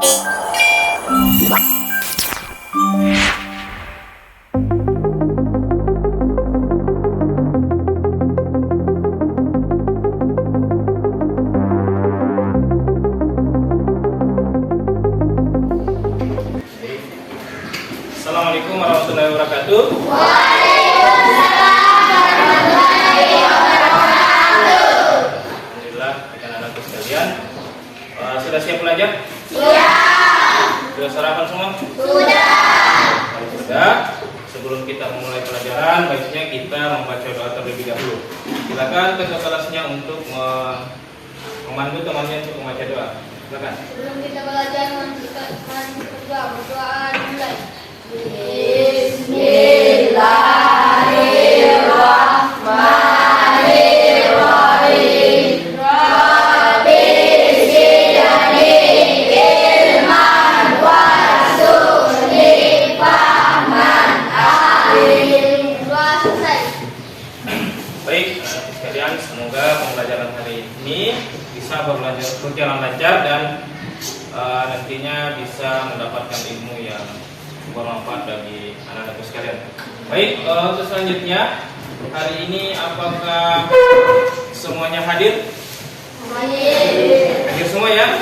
Assalamualaikum warahmatullahi wabarakatuh. Alhamdulillah, rekan-rekanku sekalian, sudah siap belajar? Sudah sarapan semua? Sudah. Sebelum kita memulai pelajaran, baiknya kita membaca doa terlebih dahulu. Silakan ketua kelasnya untuk memandu temannya untuk membaca doa. Silakan. Sebelum kita belajar berdoa mulai. Bismillahirrahmanirrahim. Rabbi zidni ilman warzuqni fahman. Amin. Doa selesai. Baik, sekalian, semoga pembelajaran hari ini bisa berjalan lancar dan nantinya bisa mendapatkan ilmu yang bermanfaat bagi anak-anakku sekalian. Baik, untuk selanjutnya hari ini apakah semuanya hadir? Hadir semua ya?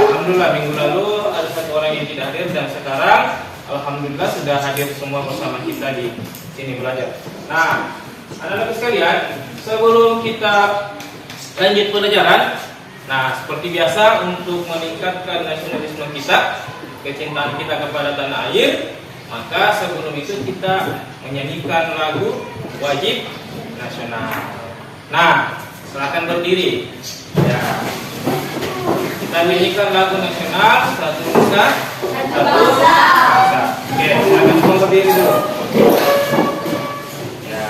Alhamdulillah, minggu lalu ada satu orang yang tidak hadir dan sekarang alhamdulillah sudah hadir semua bersama kita di sini belajar. Nah, anak-anakku sekalian, sebelum kita lanjut pelajaran, nah seperti biasa untuk meningkatkan nasionalisme kita, kecintaan kita kepada tanah air, maka sebelum itu kita menyanyikan lagu wajib nasional. Nah, silakan berdiri. Ya. Kita nyanyikan lagu nasional, satu nusa, satu bangsa. Oke, silakan semua berdiri dulu. Ya.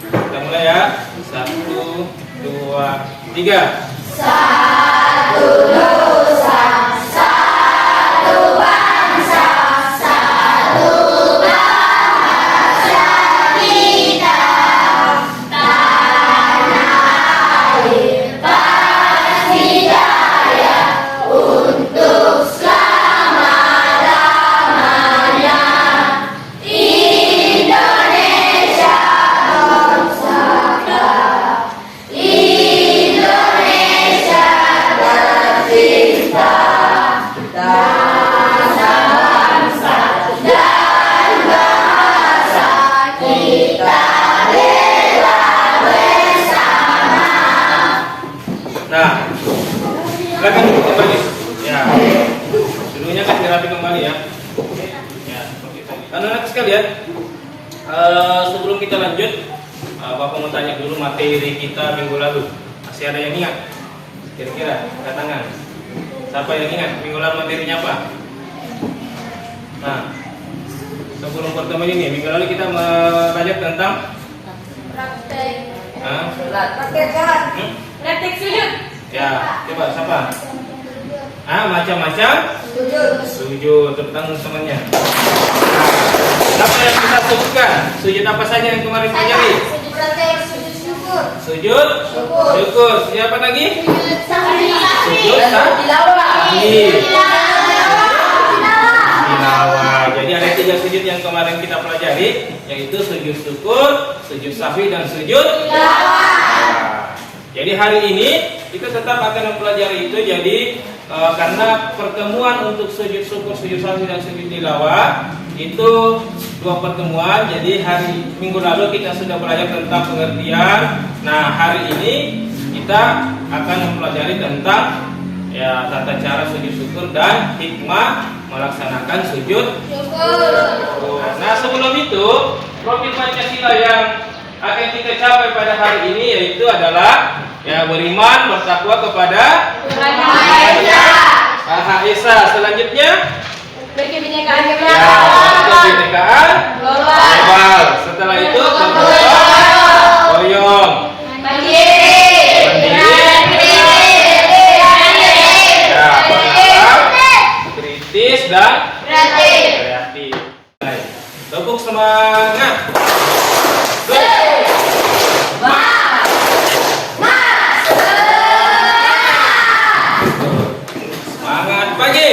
Kita mulai ya. 1, 2, 3. Satu nusa, satu bangsa, satu bahasa kita. Tanah air pasti jaya untuk selama-lamanya. Indonesia bersabda, Indonesia tercinta. Bangsa dan bahasa kita rela bersama. Nah, silakan duduk kembali. Ya, dulunya kasih rapi kembali ya. Ya, seperti tadi. Anak-anak sekalian, sebelum kita lanjut, Bapak mau tanya dulu materi kita minggu lalu. Masih ada yang ingat? Kira-kira, angkat tangan. Siapa yang ingat minggu lalu materinya apa? Nah, sebelum pertemuan ini, minggu lalu kita belajar tentang Praktek. Praktek sujud. Ya, coba siapa? Macam-macam sujud, tepuk tangan temannya. Nah, apa yang kita sebutkan? Sujud apa saja yang kemarin pelajari? Sujud syukur. Sujud syukur. Siapa lagi? Sujud sahwi. Sujud sahwi. Tilawah. Jadi ada 3 sujud yang kemarin kita pelajari, yaitu sujud syukur, sujud sahwi, dan sujud tilawah. Jadi hari ini kita tetap akan mempelajari itu. Jadi karena pertemuan untuk sujud syukur, sujud sahwi, dan sujud tilawah itu 2 pertemuan. Jadi hari minggu lalu kita sudah belajar tentang pengertian. Nah, hari ini kita akan mempelajari tentang tata cara sujud syukur dan hikmah melaksanakan sujud syukur. Nah, sebelum itu profil Pancasila yang akan kita capai pada hari ini yaitu adalah beriman, bertakwa kepada Tuhan Maha Esa. Maha Esa. Selanjutnya Berkebinekaan kebinekaan global. Setelah itu bergotong royong, kritis dan kreatif. Tepuk semangat. Semangat Semangat pagi.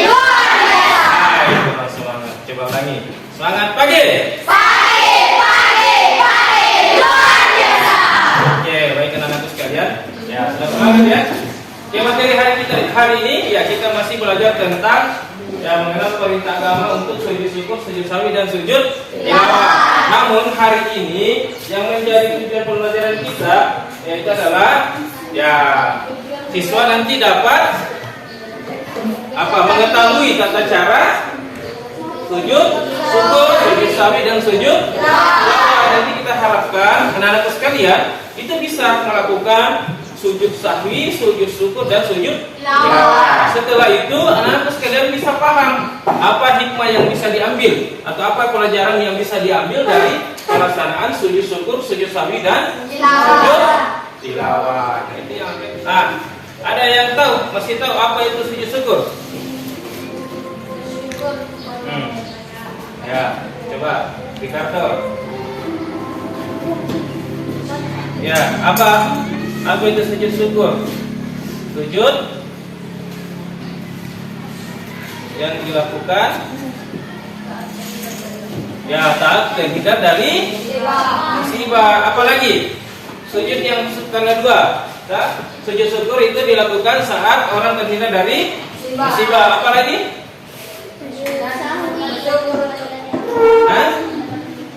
Luar biasa. Hai, kurang semangat. Coba ulangi. Semangat pagi. Luar biasa. Oke, baik anak-anakku sekalian. Ya, sudah semangat ya. Oke, materi hari ini ya kita masih belajar tentang ya mengenal perintah agama untuk sujud syukur, sujud sawi dan sujud tilawah. Namun hari ini yang menjadi tujuan pembelajaran kita yaitu adalah ya siswa nanti dapat apa mengetahui tata cara sujud syukur, sujud sawi dan sujud tilawah. Nanti kita harapkan anak-anak sekalian itu bisa melakukan sujud sahwi, sujud syukur dan sujud tilawah. Setelah itu anak-anak sekalian bisa paham apa hikmah yang bisa diambil atau apa pelajaran yang bisa diambil dari pelaksanaan sujud syukur, sujud sahwi dan sujud tilawah. Nah, itu yang ada yang tahu, masih tahu apa itu sujud syukur? Ya, coba Ricardo. Ya, apa itu sujud syukur? Sujud yang dilakukan ya taat terhindar dari musibah. Apalagi sujud yang skala 2. Sujud syukur itu dilakukan saat orang terhindar dari musibah. Apalagi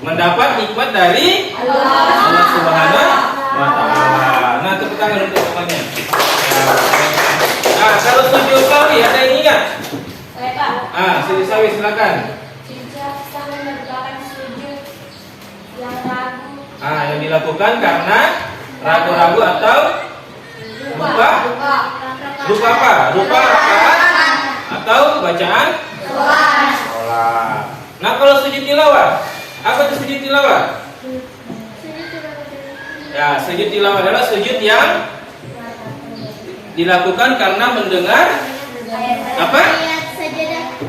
mendapat nikmat dari Allah Subhanahu wa Ta'ala. Nah, tepuk tangan untuk semuanya. Nah, kalau sujud sawi ada yang ingat? Saya Pak. Sujud sawi silakan. Sujud mengerjakan sujud yang ragu. Yang dilakukan karena ragu-ragu atau lupa apa? Lupa rakaat atau bacaan sholat. Nah, kalau sujud tilawah, apa itu sujud tilawah? Ya, sujud tilawah adalah sujud yang dilakukan karena mendengar apa?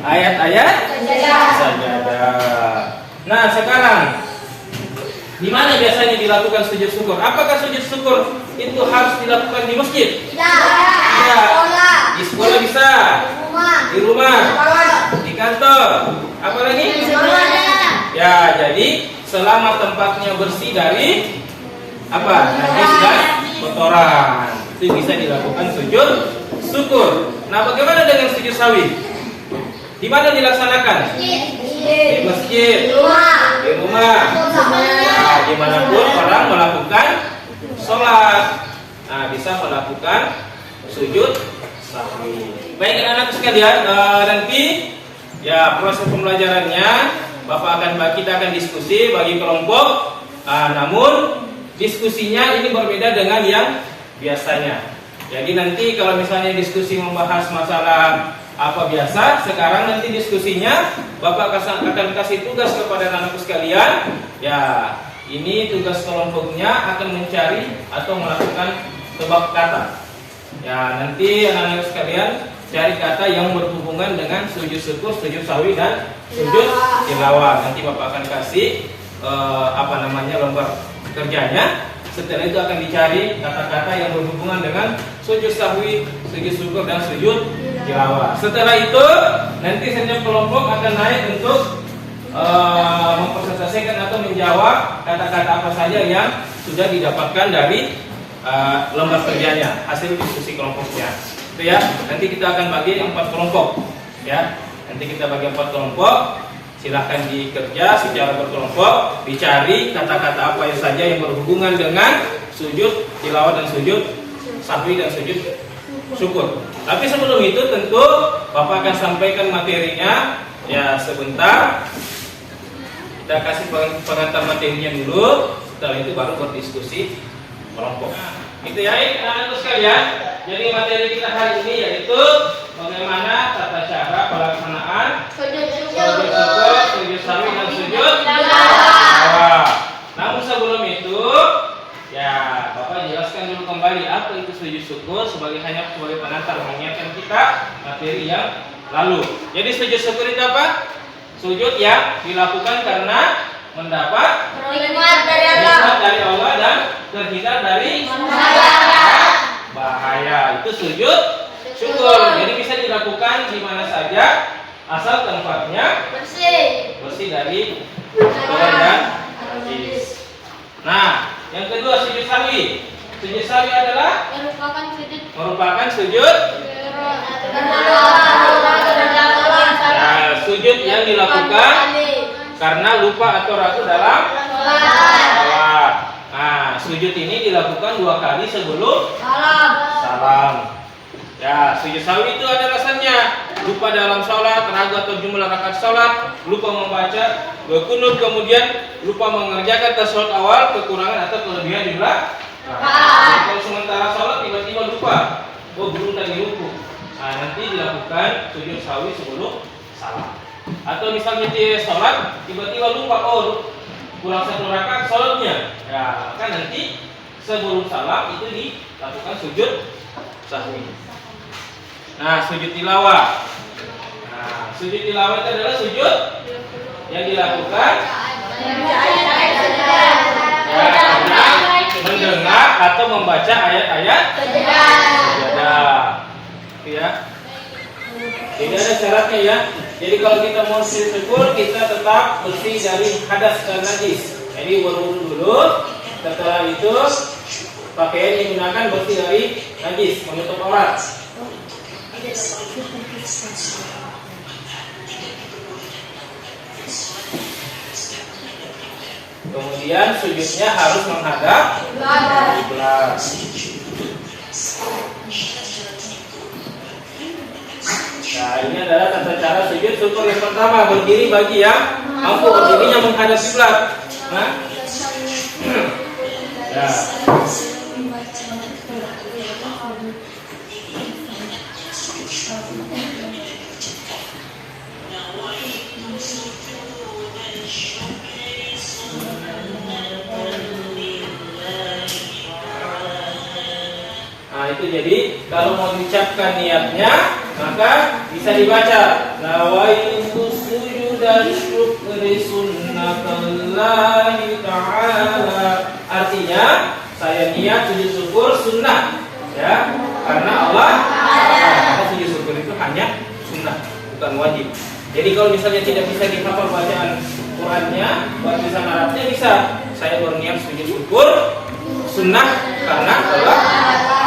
Ayat-ayat sajadah. Nah, sekarang di mana biasanya dilakukan sujud syukur? Apakah sujud syukur itu harus dilakukan di masjid? Ya. Di sekolah bisa. Di rumah. Di kantor. Apa lagi? Ya, jadi selama tempatnya bersih dari apa? Najis dan kotoran. Itu bisa dilakukan sujud syukur. Nah, bagaimana dengan sujud sawi? Di mana dilaksanakan? Di masjid, di rumah, nah, dimanapun orang melakukan sholat. Nah, bisa melakukan sujud sahwi. Baik anak-anak sekalian, nanti ya proses pembelajarannya kita akan diskusi bagi kelompok. Namun diskusinya ini berbeda dengan yang biasanya. Jadi nanti kalau misalnya diskusi membahas masalah apa biasa, sekarang nanti diskusinya Bapak akan kasih tugas kepada anak-anak sekalian. Ya, ini tugas kelompoknya akan mencari atau melakukan tebak kata. Ya, nanti anak-anak sekalian cari kata yang berhubungan dengan sujud syukur, sujud sahwi dan sujud tilawah. Nanti Bapak akan kasih lembar kerjanya. Setelah itu akan dicari kata-kata yang berhubungan dengan sujud sahwi, sujud syukur dan sujud tilawah. Setelah itu nanti setiap kelompok akan naik untuk mempresentasikan atau menjawab kata-kata apa saja yang sudah didapatkan dari lembar kerjanya, hasil diskusi kelompoknya. Itu ya. Nanti kita akan bagi 4 kelompok. Ya. Nanti kita bagi 4 kelompok. Silahkan dikerja secara berkelompok, dicari kata-kata apa saja yang berhubungan dengan sujud tilawah dan sujud sahwi dan sujud syukur. Tapi sebelum itu tentu Bapak akan sampaikan materinya ya sebentar. Kita kasih pengantar materinya dulu. Setelah itu baru berdiskusi kelompok. Itu ya, anak-anak sekalian. Jadi materi kita hari ini yaitu bagaimana tata cara pelaksanaan sujud syukur, sujud sahwi dan sujud tilawah. Namun sebelum itu, ya Bapak jelaskan dulu kembali apa itu sujud syukur sebagai pengantar mengingatkan kita materi yang lalu. Jadi sujud syukur itu apa? Sujud yang dilakukan karena mendapat Nikmat dari Allah dan terhindar dari bahaya. itu sujud syukur. Jadi bisa dilakukan di mana saja asal tempatnya bersih dari kotoran dan najis. Nah, yang kedua sujud sahwi. Sujud sahwi adalah merupakan sujud sujud yang dilakukan karena lupa atau ragu dalam salat. Nah, sujud ini dilakukan 2 kali sebelum salam. Ya, sujud sahwi itu ada alasannya. Lupa dalam sholat, ragu atau jumlah rakaat sholat, lupa membaca kunut, kemudian lupa mengerjakan tasawuf awal, kekurangan atau kelebihan jumlah. Nah, kalau sementara sholat tiba-tiba lupa, belum tadi ruku. Nah, nanti dilakukan sujud sahwi sebelum salam. Atau misalnya dia sholat tiba-tiba lupa, kurang 1 rakaat sholatnya. Ya, maka nanti sebelum salam itu dilakukan sujud sahwi. Nah, sujud tilawah. Nah, sujud tilawah itu adalah sujud yang dilakukan mendengar atau membaca ayat-ayat sajadah. Ya. Jadi ada syaratnya ya. Jadi kalau kita mau sujud syukur, kita tetap bersih dari hadas dan najis. Jadi berwudu dulu. Setelah itu pakaian yang digunakan bersih dari najis, menutup aurat. Kemudian sujudnya harus menghadap kiblat. Nah, ini adalah tata cara sujud syukur yang pertama, berdiri bagi yang mampu, berdirinya menghadap kiblat. Nah, ya. Nah, itu jadi kalau mau diucapkan niatnya maka bisa dibaca nawaitu sujudan syukri sunnatullahi ta'ala. Artinya saya niat sujud syukur sunnah ya, karena Allah karena sujud syukur itu hanya sunnah bukan wajib. Jadi kalau misalnya tidak bisa dihafal bacaan Qurannya, bacaan Arabnya bisa saya berniat sujud syukur sunnah karena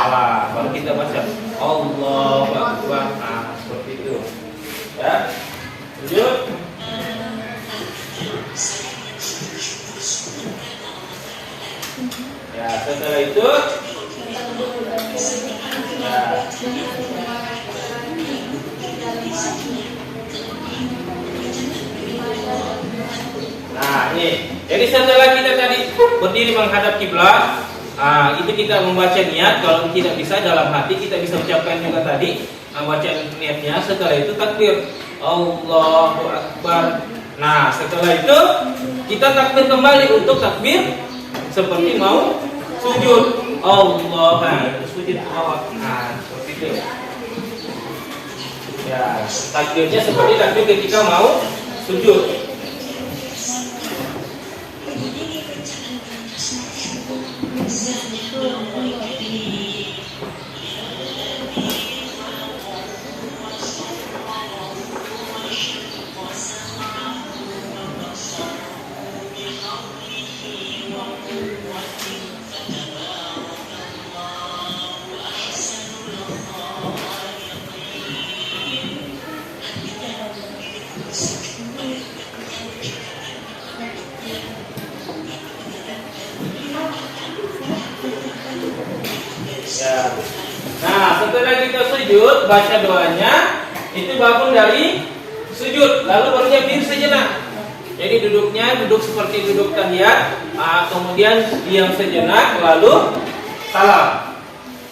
Allah, baru kita baca Allahu Akbar. Nah, seperti itu ya. Sujud. Ya, setelah itu ya. Nah, ini. Jadi setelah kita tadi berdiri menghadap kiblat, itu kita membaca niat. Kalau tidak bisa dalam hati, kita bisa ucapkan juga tadi membaca niatnya. Setelah itu takbir Allahu Akbar. Nah, setelah itu kita takbir kembali untuk takbir seperti mau sujud. Allah, itu sujud awak. Nah, seperti itu. Ya, takbirnya seperti takbir ketika mau sujud. Ya. Nah, setelah kita sujud, baca doanya, itu bangun dari sujud, lalu barunya berdiri sejenak. Jadi duduknya duduk seperti duduk tahiyat, kemudian diam sejenak, lalu salam.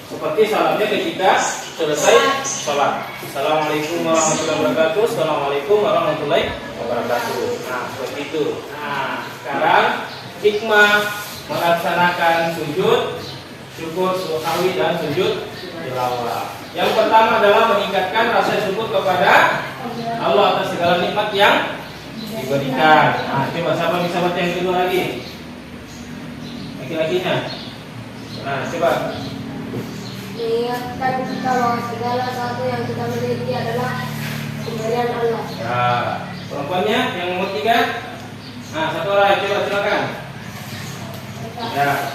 Seperti salamnya ketika selesai sholat. Assalamualaikum warahmatullahi wabarakatuh. Assalamualaikum warahmatullahi wabarakatuh. Nah, seperti itu. Nah, sekarang hikmah melaksanakan sujud syukur sahwi dan sujud tilawah. Yang pertama adalah meningkatkan rasa syukur kepada Allah atas segala nikmat yang diberikan. Nah, coba siapa bisa baca yang kedua lagi? Laki-lakinya. Nah, coba. mengingatkan kita bahwa segala sesuatu yang kita miliki adalah pemberian Allah. Ya, perempuannya yang nomor 3. Nah, satu orang coba silakan. Ya.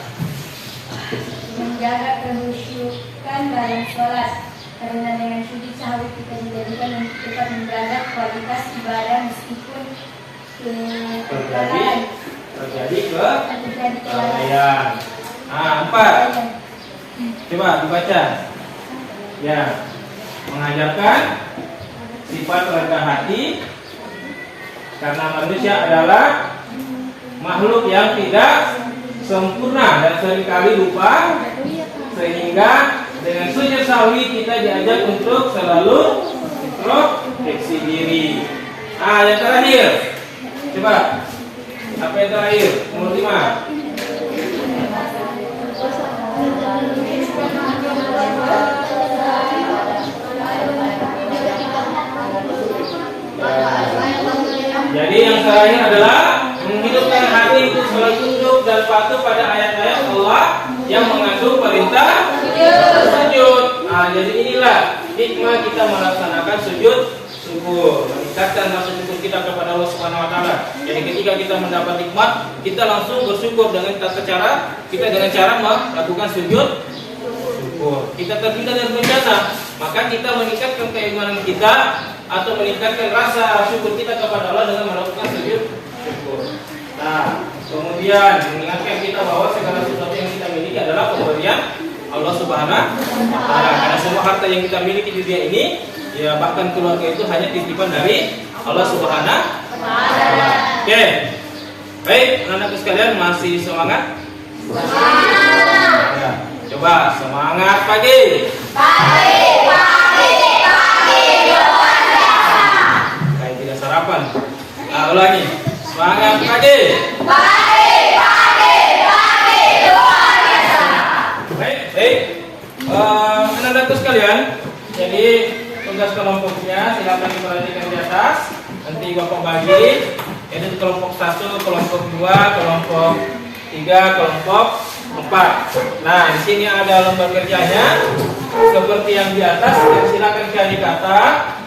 Menjaga kehusyukan dalam sholat, karena dengan sujud sahwi kita dijadikan untuk tetap menjaga kualitas ibadah meskipun terjadi kelalaian. Nah, 4. Coba dibaca. Ya. Mengajarkan sifat rendah hati karena manusia adalah makhluk yang tidak sempurna dan seringkali lupa, sehingga dengan sujud sahwi kita diajak untuk selalu introspeksi diri. Nah, yang terakhir, coba apa yang terakhir? Nomor 5. Jadi yang terakhir adalah menghidupkan hati untuk selalu tunduk dan patuh pada ayat-ayat Allah yang mengandung perintah sujud. Nah, jadi inilah hikmah kita melaksanakan sujud syukur, meningkatkan rasa syukur kita kepada Allah Subhanahu wa taala. Jadi ketika kita mendapat nikmat, kita langsung bersyukur dengan cara melakukan sujud syukur. Kita terhindar dari bencana, maka kita meningkatkan keimanan kita atau meningkatkan rasa syukur kita kepada Allah dengan melakukan sujud syukur. Nah, kemudian mengingatkan kita bahwa segala sesuatu yang kita miliki adalah pemberian Allah Subhanahu wa taala. Karena semua harta yang kita miliki di dunia ini, ya bahkan keluarga itu hanya titipan dari Allah Subhanahu wa taala. Oke. Baik, anak-anakku sekalian, masih semangat? Ya, coba semangat pagi. Kayak tidak sarapan. Nah, ulangi. Semangat pagi. Baik. Anak-anakku sekalian, jadi tugas kelompoknya silakan diperhatikan di atas. Nanti Bapak bagi. Itu kelompok 1, kelompok 2, kelompok 3, kelompok 4. Nah, di sini ada lembar kerjanya seperti yang di atas. Silakan cari kata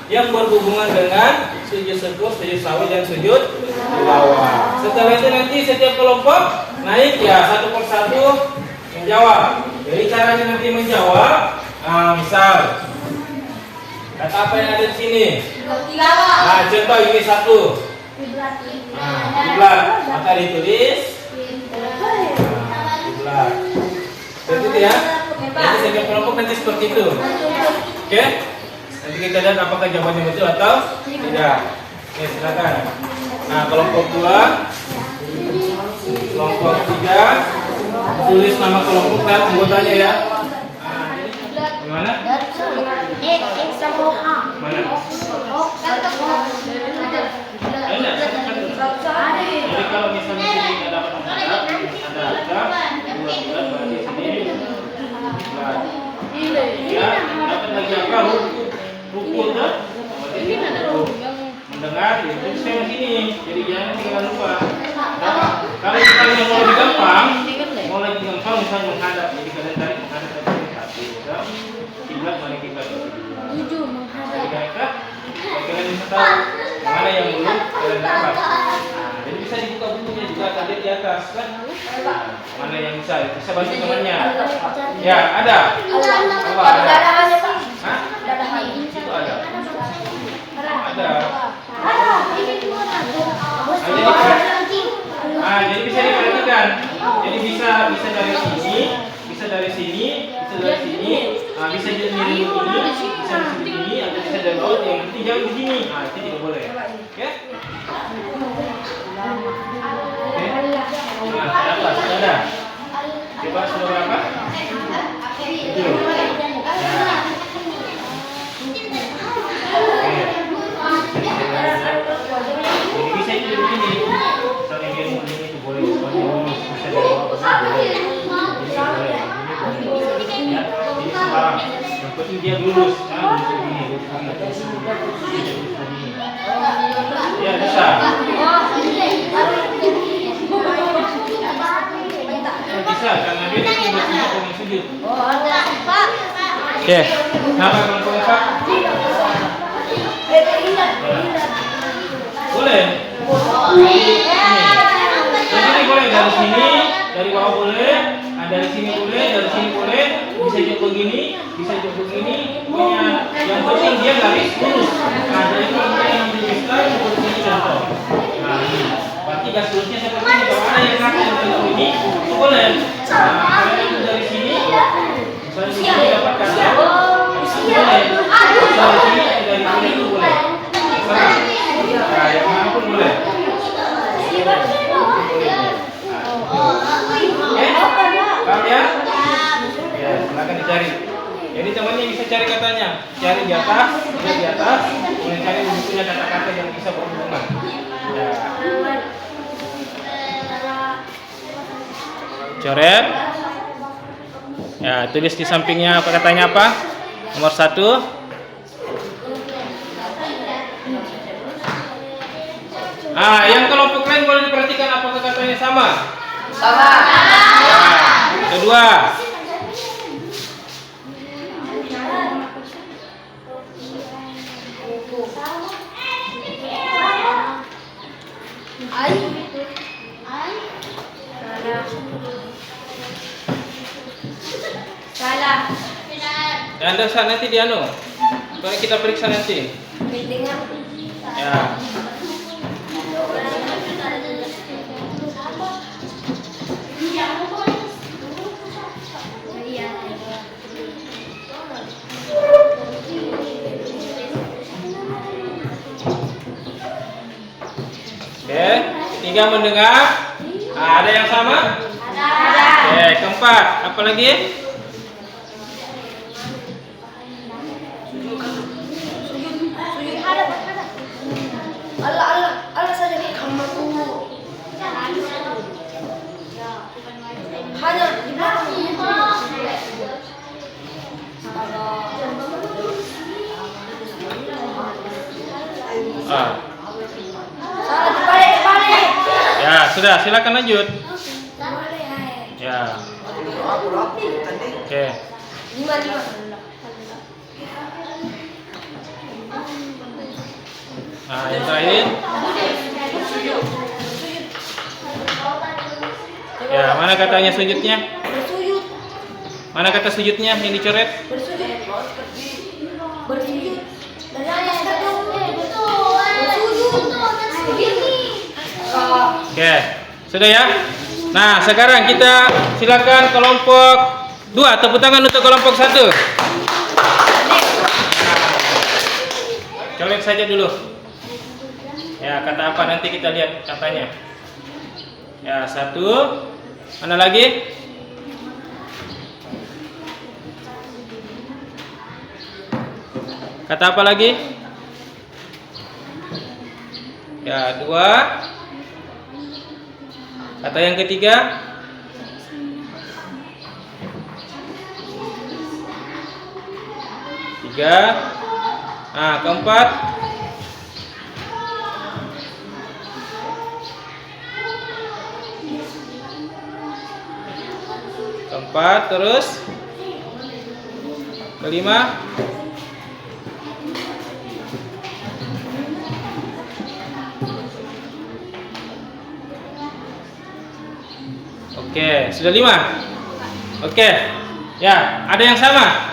yang berhubungan dengan sujud syukur, sujud sahwi dan sujud tilawah. Setelah itu nanti setiap kelompok naik ya satu persatu menjawab. Jadi caranya nanti menjawab, misal kata apa yang ada di sini? Nah, contoh ini 1. Kiblat, maka ditulis kiblat. Seperti itu ya. Jadi setiap kelompok nanti seperti itu. Oke? Nanti kita lihat apakah jawabannya betul atau tidak. Oke, silakan. Nah, kelompok 2, kelompok 3, tulis nama kelompok dan anggotanya ya. Gimana? Mana? Jadi kalau misalnya sini tidak dapat menghadap, ada 2 bulan berarti sini bulan. Ya, dapat lagi apa? Ruku tuh. Mendengar itu saya sini. Jadi jangan tinggal lupa. Nah, kalau misalnya mau lebih gampang, misalnya menghadap. Jadi kalian tarik menghadap dari hati. Kiblat mana kiblat? 7 menghadap. Jadi kalian bisa tahu mana yang belum kalian dapat. Jadi bisa dibuka bukunya juga tadi di atas kan? Mana yang bisa bantu temannya? Ya, ada. Apa ada? Hah? Itu ada. Ada. Jadi bisa diperhatikan. Jadi bisa dari sini, bisa dari sini, bisa dari sini, bisa dari sini, bisa dari sini, atau bisa dari bawah. Yang penting jangan di sini. Itu tidak boleh. Oke? Berapa? Sudah ada? Coba sudah berapa? Belum. Jadi bisa itu di sini. Misalnya dia ini itu boleh. Bisa dari bawah boleh. Ya, ini sembarang. Yang penting dia lurus. Lurus begini. Ya, bisa. Bisa, karena dia tidak sujud. Oke. Nama kelompok lengkap? Boleh. Jadi boleh dari sini, dari bawah boleh, dari sini boleh, dari sini boleh, bisa juga begini, bisa juga begini. Pokoknya yang penting dia garis lurus. Nah, jadi kalau yang dipisah seperti ini contoh. Nah, ini. Berarti garis lurusnya seperti ini. Kalau ada yang kata yang seperti ini, itu boleh. Nah, kalau yang dari sini, misalnya di sini dapatkan ya, boleh. Dari sini, dari sini itu boleh. Nah, yang mana pun boleh. Paham ya? Ya, silakan dicari. Jadi temannya bisa cari katanya, cari di atas, lihat di atas, kemudian cari bukunya kata-kata yang bisa berhubungan. Ya. Coret. Ya, tulis di sampingnya apa katanya apa? Nomor 1. Yang kelompok lain boleh diperhatikan apakah katanya sama? Sama. Kedua. Salah. Anda saat nanti di anu. Kalau kita periksa nanti. Ya. Oke, ketiga mendengar. Ada yang sama? Ada. Oke, keempat, apa lagi? Allah saja kamu hanya di belakang. Salah dibalik. Ya, sudah, silakan lanjut. Ya. Oke. 5. Yang terakhir. Ya, mana katanya sujudnya? Bersujud. Mana kata sujudnya yang dicoret? Bersujud. Dari atas ke bawah. Bersujud. Oke, sudah ya. Nah, sekarang kita silakan kelompok 2. Tepuk tangan untuk kelompok 1. Coret saja dulu. Ya, kata apa nanti kita lihat katanya. Ya, 1. Mana lagi? Kata apa lagi? Ya, 2. Kata yang ketiga? 3. Keempat. Terus kelima. Oke, sudah 5. Oke. Ya, ada yang sama?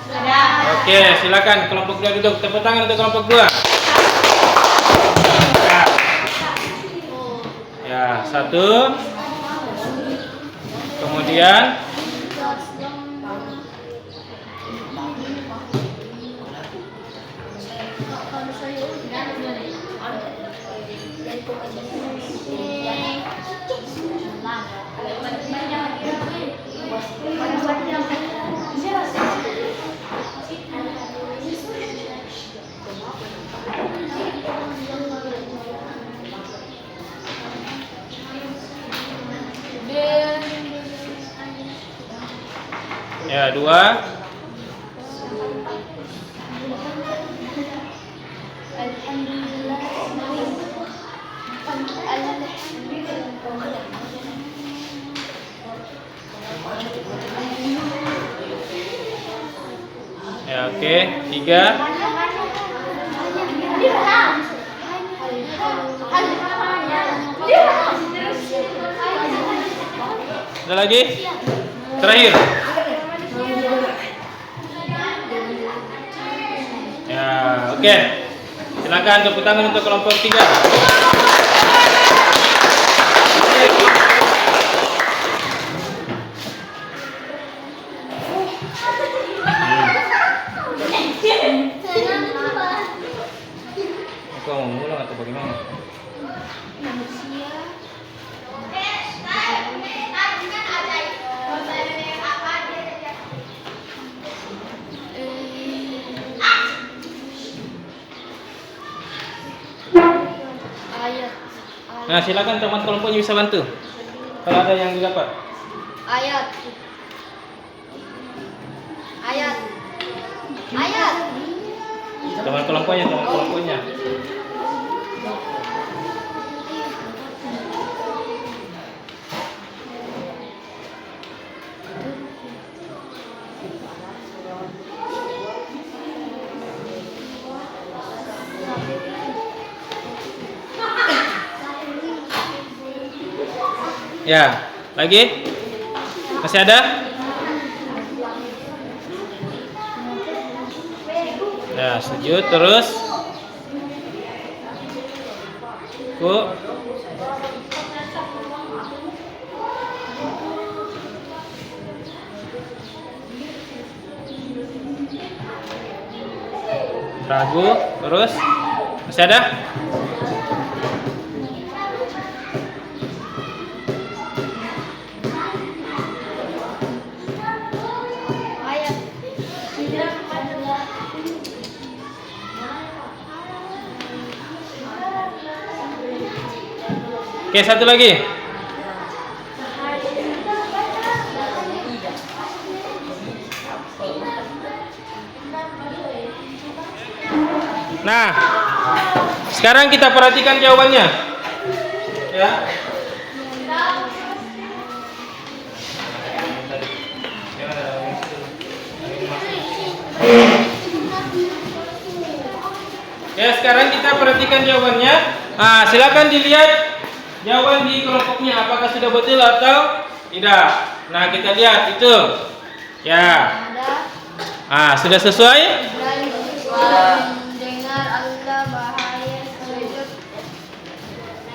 Ada. Oke, silakan kelompok 2 duduk. Tepuk tangan untuk kelompok 2. Ya, 1. Kemudian ya, 2. Ya, oke. 3. Ada lagi? Terakhir. Ya, oke. Silakan tepuk tangan untuk kelompok 3. Kau mau ngulang atau bagaimana? Ayat. Nah, silakan teman kelompoknya bisa bantu. Kalau ada yang didapat. Ayat. Ayat. Ayat. Teman kelompoknya. Ya, lagi? Masih ada? Ya, sujud terus. Bu. Ragu, terus. Masih ada? Ayat. Oke, satu lagi. Nah, sekarang kita perhatikan jawabannya. Ya. Ya, sekarang kita perhatikan jawabannya. Nah, silakan dilihat jawaban di kelompoknya apakah sudah betul atau tidak. Nah, kita lihat itu. Ya. Ah, sudah sesuai? Dengar Allah bahaya sujud.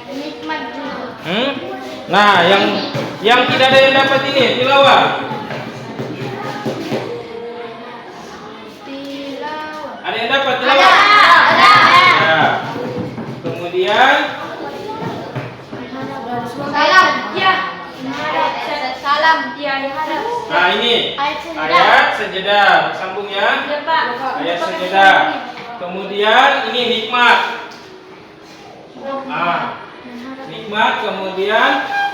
Nikmat sujud. Nah, yang tidak ada yang dapat ini tilawah. Tilawah. Ada yang dapat tilawah? Ada. Ya. Kemudian Salam. Ya. Salam. Ya. nah ini ayat sejadah. Sambung ya. Ya, Pak. Ayat sejadah. Kemudian ini hikmat. Ah, nikmat. Kemudian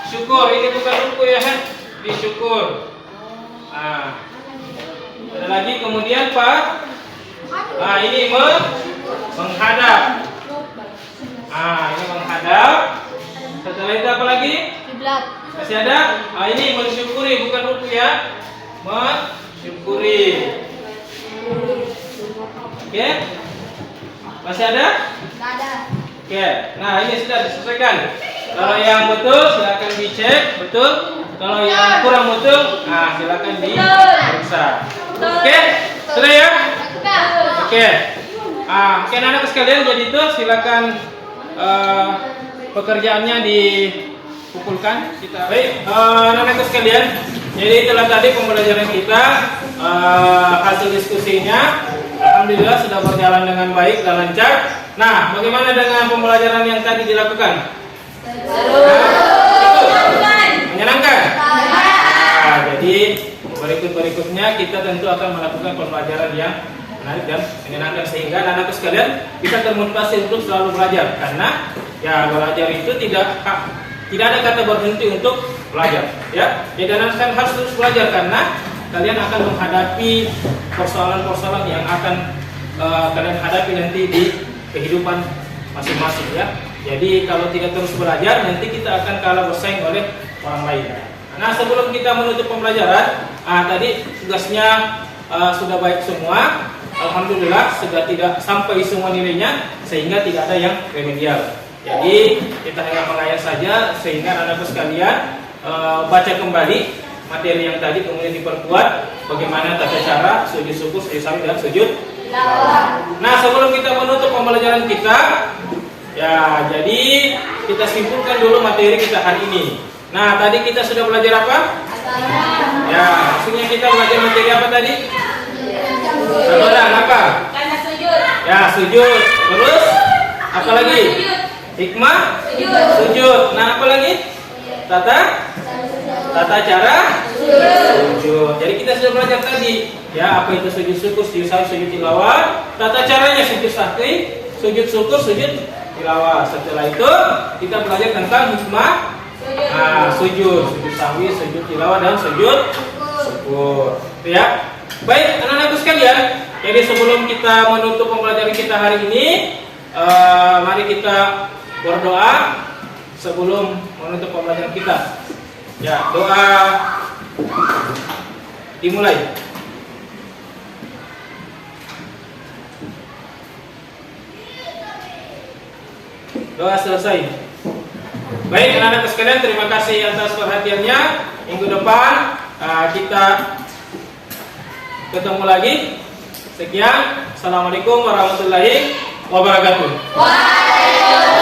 syukur. Ini bukan ruku ya, disyukur. Ah, ada lagi kemudian Pak. Ah, ini menghadap. Ah, ini menghadap. Setelah itu apa lagi? Kiblat. Masih ada? Ah, ini mensyukuri, bukan ruku ya. Mensyukuri. Oke? Masih ada? Enggak ada. Oke. Nah, ini sudah diselesaikan. Kalau yang betul silakan dicek, betul. Kalau yang kurang betul, nah silakan diperiksa. Oke? Sudah ya? Oke. Oke, anak-anak sekalian, jadi itu silakan pekerjaannya dikumpulkan kita. Baik, anak-anak sekalian, jadi itulah tadi pembelajaran kita, hasil diskusinya. Alhamdulillah sudah berjalan dengan baik dan lancar. Nah, bagaimana dengan pembelajaran yang tadi dilakukan? Menyenangkan? Nah, jadi berikutnya kita tentu akan melakukan pembelajaran yang menarik dan menyenangkan sehingga anak-anak sekalian bisa termotivasi untuk selalu belajar, karena ya belajar itu tidak ada kata berhenti untuk belajar ya. Jadi anak-anak harus terus belajar karena kalian akan menghadapi persoalan-persoalan yang akan kalian hadapi nanti di kehidupan masing-masing ya. Jadi kalau tidak terus belajar nanti kita akan kalah bersaing oleh orang lain. Nah, sebelum kita menutup pembelajaran, tadi tugasnya sudah baik semua. Alhamdulillah sudah tidak sampai semua nilainya, sehingga tidak ada yang remedial. Jadi kita hanya mengayak saja, sehingga anak-anakku sekalian baca kembali materi yang tadi, kemudian diperkuat bagaimana tata cara sujud syukur, sujud sahwi, dan sujud tilawah. Nah, sebelum kita menutup pembelajaran kita, ya jadi kita simpulkan dulu materi kita hari ini. Nah, tadi kita sudah belajar apa? Ya, maksudnya kita belajar materi apa tadi? Sabaran apa? Karena sujud. Ya, sujud. Terus apa lagi? Hikmah sujud. Nah, apa lagi? Tata cara sujud. Jadi kita sudah belajar tadi, ya, apa itu sujud syukur, sujud sahwi, sujud tilawah. Tata caranya sujud sahwi, sujud syukur, sujud tilawah. Setelah itu kita belajar tentang hikmah sujud sahwi, sujud tilawah, dan sujud syukur. Itu ya. Baik, anak-anakku sekalian. Jadi sebelum kita menutup pembelajaran kita hari ini, mari kita berdoa sebelum menutup pembelajaran kita. Ya, doa dimulai. Doa selesai. Baik, anak-anak sekalian, terima kasih atas perhatiannya. Minggu depan kita ketemu lagi. Sekian. Assalamualaikum warahmatullahi wabarakatuh. Waalaikumsalam.